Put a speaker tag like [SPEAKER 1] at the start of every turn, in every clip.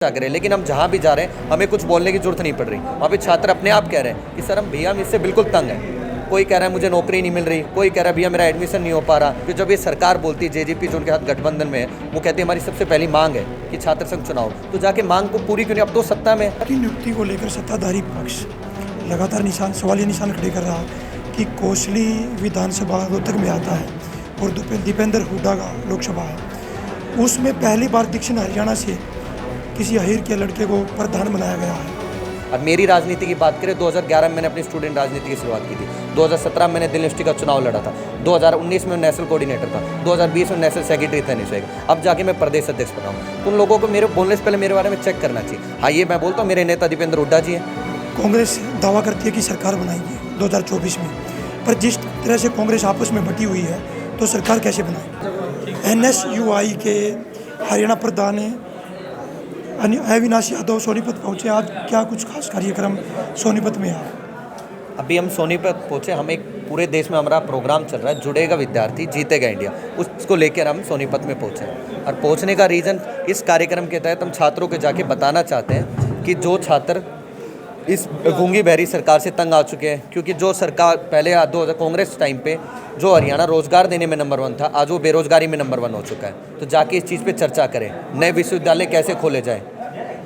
[SPEAKER 1] करें, लेकिन हम जहाँ भी जा रहे हैं हमें कुछ बोलने की जरूरत नहीं पड़ रही। वहाँ पे छात्र अपने आप कह रहे हैं कि सर हम भैया हम इससे बिल्कुल तंग हैं। कोई कह रहा है मुझे नौकरी नहीं मिल रही, कोई कह रहा है भैया मेरा एडमिशन नहीं हो पा रहा। कि जब ये सरकार बोलती है जेजेपी जो उनके साथ गठबंधन में है, वो कहती है हमारी सबसे पहली मांग है कि छात्र संघ चुनाव, तो जाके मांग को पूरी क्यों नहीं? अब तो सत्ता में
[SPEAKER 2] की नियुक्ति को लेकर सत्ताधारी पक्ष लगातार सवालिया निशान खड़े कर रहा कि कोसली विधानसभा रोहतक में आता है और दीपेंद्र हुड्डा का लोकसभा है। उसमें पहली बार दक्षिण हरियाणा से किसी अहीर के लड़के को प्रधान बनाया गया है।
[SPEAKER 1] अब मेरी राजनीति की बात करें, 2011 में मैंने अपनी स्टूडेंट राजनीति की शुरुआत की थी। 2017 में मैंने दिल्ली यूनिवर्सिटी का चुनाव लड़ा था। 2019 में नेशनल कोऑर्डिनेटर था। 2020 में नेशनल सेक्रेटरी था निशेग। अब जाके मैं प्रदेश अध्यक्ष बना हूँ। उन लोगों को मेरे बोलने से पहले मेरे बारे में चेक करना चाहिए। हाँ, ये मैं बोलता हूँ, मेरे नेता दीपेंद्र हुड्डा जी हैं।
[SPEAKER 2] कांग्रेस दावा करती है कि सरकार बनाएगी 2024 में, पर जिस तरह से कांग्रेस आपस में बटी हुई है तो सरकार कैसे बनाएगी? NSUI के हरियाणा प्रधान अविनाश यादव सोनीपत पहुँचे। आज क्या कुछ खास कार्यक्रम सोनीपत में है?
[SPEAKER 1] अभी हम सोनीपत पहुँचे। हम एक पूरे देश में हमारा प्रोग्राम चल रहा है, जुड़ेगा विद्यार्थी जीतेगा इंडिया, उसको लेकर हम सोनीपत में पहुँचे। और पहुँचने का रीज़न, इस कार्यक्रम के तहत हम छात्रों को जाके बताना चाहते हैं कि जो छात्र इस गूंगी बहरी सरकार से तंग आ चुके हैं, क्योंकि जो सरकार पहले 2000 कांग्रेस टाइम पे जो हरियाणा रोजगार देने में नंबर 1 था, आज वो बेरोजगारी में नंबर 1 हो चुका है। तो जाके इस चीज़ पे चर्चा करें। नए विश्वविद्यालय कैसे खोले जाएं,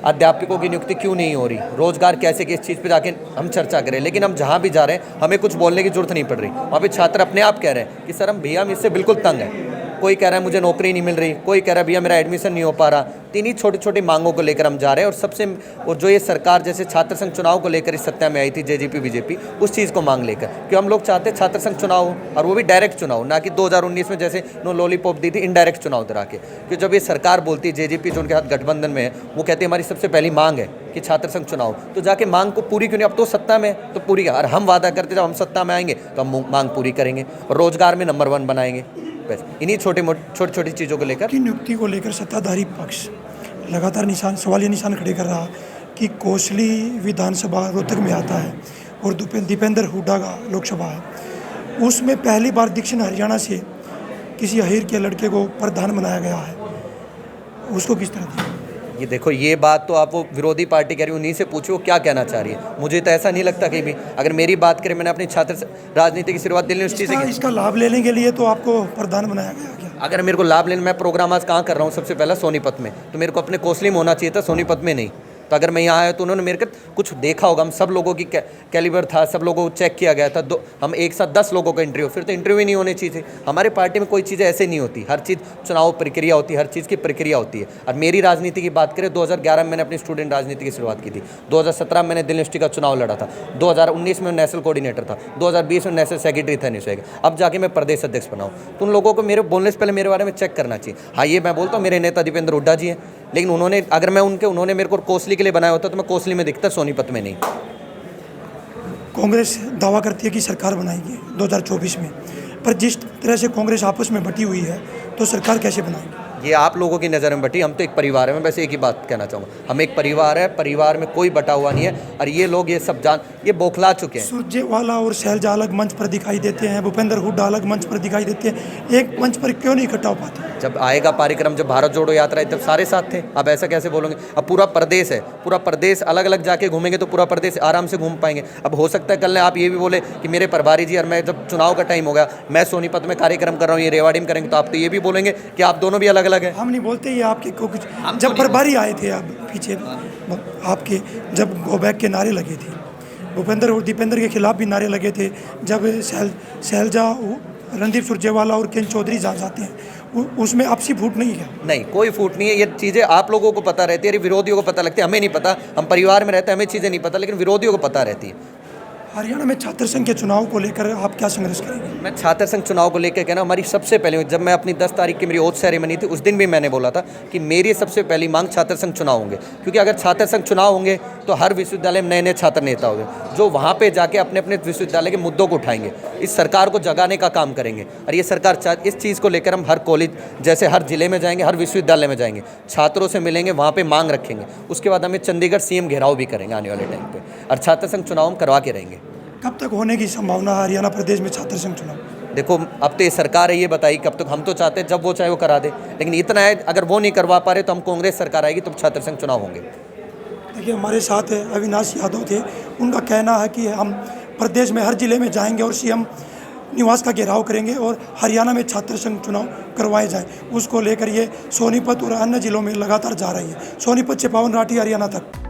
[SPEAKER 1] अध्यापकों की नियुक्ति क्यों नहीं हो रही, रोजगार कैसे कि इस चीज़ पे जाके हम चर्चा करें। लेकिन हम जहाँ भी जा रहे हैं हमें कुछ बोलने की जरूरत नहीं पड़ रही। वहाँ पे छात्र अपने आप कह रहे हैं कि सर हम भैया हम इससे बिल्कुल तंग हैं। कोई कह रहा है मुझे नौकरी नहीं मिल रही, कोई कह रहा है भैया मेरा एडमिशन नहीं हो पा रहा। तीन ही छोटी छोटी मांगों को लेकर हम जा रहे हैं। और जो ये सरकार जैसे छात्र संघ चुनाव को लेकर इस सत्ता में आई थी जेजेपी बीजेपी, उस चीज़ को मांग लेकर, क्यों हम लोग चाहते हैं छात्र संघ चुनाव हो, और वो भी डायरेक्ट चुनाव, ना कि 2019 में जैसे नो लॉलीपॉप दी थी, इनडायरेक्ट चुनाव करा के। क्योंकि जब ये सरकार बोलती है जेजेपी जो उनके साथ गठबंधन में है, वो कहती है हमारी सबसे पहली मांग है कि छात्र संघ चुनाव, तो जाके मांग को पूरी क्यों नहीं? अब तो सत्ता में तो पूरी। और हम वादा करते जब हम सत्ता में आएंगे तो हम मांग पूरी करेंगे और रोजगार में नंबर 1 बनाएंगे। बस इन्हीं छोटी छोटी चीज़ों को लेकर
[SPEAKER 2] की नियुक्ति को लेकर सत्ताधारी पक्ष लगातार सवालिया निशान खड़े कर रहा कि कोसली विधानसभा रोहतक में आता है और दीपेंद्र हुड्डा का लोकसभा है। उसमें पहली बार दक्षिण हरियाणा से किसी अहीर के लड़के को प्रधान बनाया गया है। उसको किस तरह दिया?
[SPEAKER 1] ये देखो, ये बात तो आप वो विरोधी पार्टी कह रही है, उन्हीं से पूछो क्या कहना चाह रही है। मुझे तो ऐसा नहीं लगता कहीं भी। अगर मेरी बात करें, मैंने अपनी छात्र राजनीति की शुरुआत दिल्ली यूनिवर्सिटी से की।
[SPEAKER 2] इसका लाभ लेने के लिए तो आपको प्रधान बनाया गया क्या?
[SPEAKER 1] अगर मेरे को लाभ लेना, मैं प्रोग्राम आज कहाँ कर रहा हूँ? सबसे पहला सोनीपत में, तो मेरे को अपने कोसली में होना चाहिए था, सोनीपत में नहीं। तो अगर मैं यहाँ आया तो उन्होंने मेरे को कुछ देखा होगा। हम सब लोगों की कैलिबर था, सब लोगों को चेक किया गया था। हम एक साथ 10 लोगों का इंटरव्यू, फिर तो इंटरव्यू नहीं होनी चाहिए। हमारे पार्टी में कोई चीज़ें ऐसे नहीं होती। हर चीज़ चुनाव प्रक्रिया होती है, हर चीज़ की प्रक्रिया होती है। और मेरी राजनीति की बात करें, 2011 में मैंने अपनी स्टूडेंट राजनीति की शुरुआत की थी। 2017 में मैंने दिल्ली यूनिवर्सिटी का चुनाव लड़ा था। 2019 में नेशनल कोऑर्डिनेटर था। 2020 में नेशनल सेक्रेटरी था निशेग। अब जाके मैं प्रदेश अध्यक्ष बना हूँ। तो उन लोगों को मेरे बोलने से पहले मेरे बारे में चेक करना चाहिए। हाँ, ये मैं बोलता हूँ, मेरे नेता दीपेंद्र हुड्डा जी हैं। लेकिन उन्होंने मेरे को कोसली के लिए बनाया होता तो मैं कोसली में दिखता, सोनीपत में नहीं।
[SPEAKER 2] कांग्रेस दावा करती है कि सरकार बनाएगी 2024 में, पर जिस तरह से कांग्रेस आपस में बटी हुई है तो सरकार कैसे बनाएगी?
[SPEAKER 1] ये आप लोगों की नज़र में बटी, हम तो एक परिवार है। मैं बस एक ही बात कहना चाहूँगा, हम एक परिवार है, परिवार में कोई बटा हुआ नहीं है। और ये लोग ये सब ये बौखला चुके हैं।
[SPEAKER 2] सुरजेवाला और शैलजा अलग मंच पर दिखाई देते हैं, भूपेंद्र हुड्डा अलग मंच पर दिखाई देते हैं, एक मंच पर क्यों नहीं इकट्ठा हो पाते?
[SPEAKER 1] जब आएगा कार्यक्रम, जब भारत जोड़ो यात्रा है, तब सारे साथ थे। अब ऐसा कैसे बोलोगे? अब पूरा प्रदेश है, पूरा प्रदेश अलग अलग जाके घूमेंगे तो पूरा प्रदेश आराम से घूम पाएंगे। अब हो सकता है कल आप ये भी बोले कि मेरे प्रभारी जी और मैं, जब चुनाव का टाइम होगा, मैं सोनीपत में कार्यक्रम कर रहा हूँ, ये रेवाड़ी में करेंगे, तो आप तो ये भी बोलेंगे कि आप दोनों भी अलग अलग हैं।
[SPEAKER 2] हम नहीं बोलते ये आपके को कुछ। जब प्रभारी आए थे आप पीछे आपके, जब गो बैक के नारे लगे थे, भूपेंद्र और दीपेंद्र के खिलाफ भी नारे लगे थे। जब शैलजा, रणदीप सुरजेवाला और किरण चौधरी जहाँ जाते हैं, उसमें आपसी फूट नहीं है?
[SPEAKER 1] नहीं, कोई फूट नहीं है। ये चीज़ें आप लोगों को पता रहती है, विरोधियों को पता लगती है, हमें नहीं पता। हम परिवार में रहते हैं, हमें चीज़ें नहीं पता, लेकिन विरोधियों को पता रहती है।
[SPEAKER 2] हरियाणा में छात्र संघ के चुनाव को लेकर आप क्या संघर्ष करेंगे?
[SPEAKER 1] मैं छात्र संघ चुनाव को लेकर कहना, हमारी सबसे पहले, जब मैं अपनी 10 तारीख की मेरी ओथ सेरेमनी थी, उस दिन भी मैंने बोला था कि मेरी सबसे पहली मांग छात्र संघ चुनाव होंगे। क्योंकि अगर छात्र संघ चुनाव होंगे तो हर विश्वविद्यालय में नए नए छात्र नेता होंगे, जो वहाँ पे जाके अपने अपने विश्वविद्यालय के मुद्दों को उठाएंगे, इस सरकार को जगाने का काम करेंगे। और ये सरकार इस चीज़ को लेकर हम हर कॉलेज, जैसे हर जिले में जाएंगे, हर विश्वविद्यालय में जाएंगे, छात्रों से मिलेंगे, वहाँ पर मांग रखेंगे। उसके बाद हमें चंडीगढ़ CM घेराव भी करेंगे आने वाले टाइम पर, और छात्र संघ चुनाव हम करवा के रहेंगे।
[SPEAKER 2] कब तक होने की संभावना हरियाणा प्रदेश में छात्र संघ चुनाव?
[SPEAKER 1] देखो अब तो ये सरकार है, ये बताई कब तक। हम तो चाहते हैं जब वो चाहे वो करा दे, लेकिन इतना है अगर वो नहीं करवा पा रहे तो हम कांग्रेस सरकार आएगी तो छात्र संघ चुनाव होंगे।
[SPEAKER 2] देखिए हमारे साथ अविनाश यादव थे, उनका कहना है कि हम प्रदेश में हर जिले में जाएंगे और सीएम निवास का घेराव करेंगे और हरियाणा में छात्र संघ चुनाव करवाए जाएं। उसको लेकर ये सोनीपत और अन्य जिलों में लगातार जा रही है। सोनीपत से पावन राठी, हरियाणा तक।